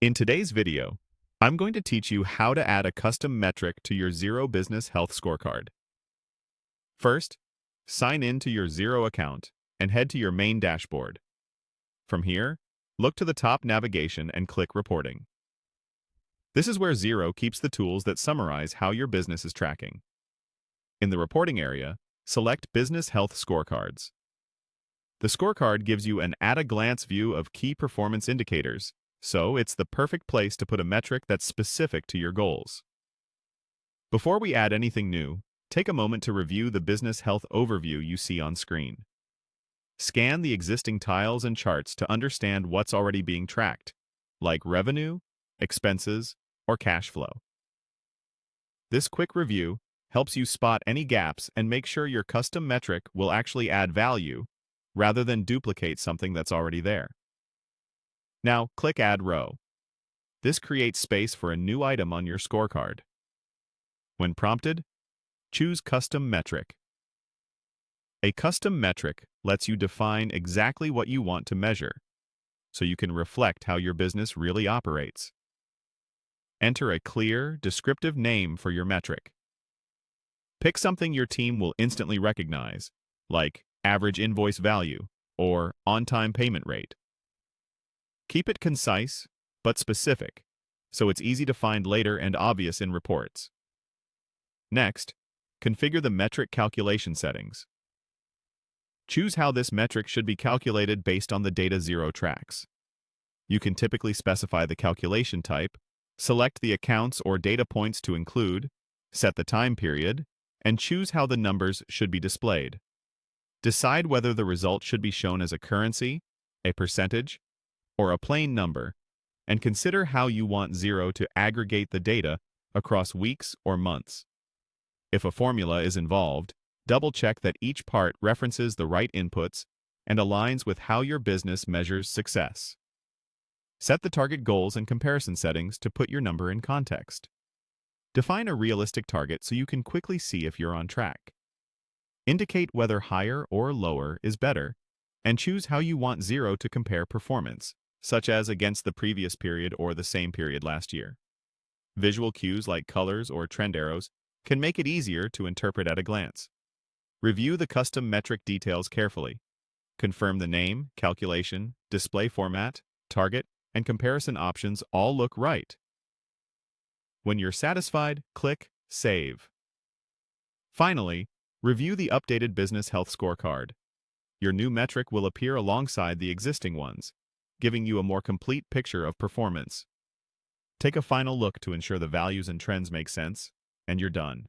In today's video, I'm going to teach you how to add a custom metric to your Xero Business Health Scorecard. First, sign in to your Xero account and head to your main dashboard. From here, look to the top navigation and click Reporting. This is where Xero keeps the tools that summarize how your business is tracking. In the reporting area, select Business Health Scorecards. The scorecard gives you an at-a-glance view of key performance indicators, so it's the perfect place to put a metric that's specific to your goals. Before we add anything new, take a moment to review the business health overview you see on screen. Scan the existing tiles and charts to understand what's already being tracked, like revenue, expenses, or cash flow. This quick review helps you spot any gaps and make sure your custom metric will actually add value rather than duplicate something that's already there. Now, click Add Row. This creates space for a new item on your scorecard. When prompted, choose Custom Metric. A custom metric lets you define exactly what you want to measure, so you can reflect how your business really operates. Enter a clear, descriptive name for your metric. Pick something your team will instantly recognize, like average invoice value or on-time payment rate. Keep it concise, but specific, so it's easy to find later and obvious in reports. Next, configure the metric calculation settings. Choose how this metric should be calculated based on the data Xero tracks. You can typically specify the calculation type, select the accounts or data points to include, set the time period, and choose how the numbers should be displayed. Decide whether the result should be shown as a currency, a percentage, or a plain number, and consider how you want Xero to aggregate the data across weeks or months. If a formula is involved, double-check that each part references the right inputs and aligns with how your business measures success. Set the target goals and comparison settings to put your number in context. Define a realistic target so you can quickly see if you're on track. Indicate whether higher or lower is better, and choose how you want Xero to compare performance, such as against the previous period or the same period last year. Visual cues like colors or trend arrows can make it easier to interpret at a glance. Review the custom metric details carefully. Confirm the name, calculation, display format, target, and comparison options all look right. When you're satisfied, click Save. Finally, review the updated Business Health Scorecard. Your new metric will appear alongside the existing ones, giving you a more complete picture of performance. Take a final look to ensure the values and trends make sense, and you're done.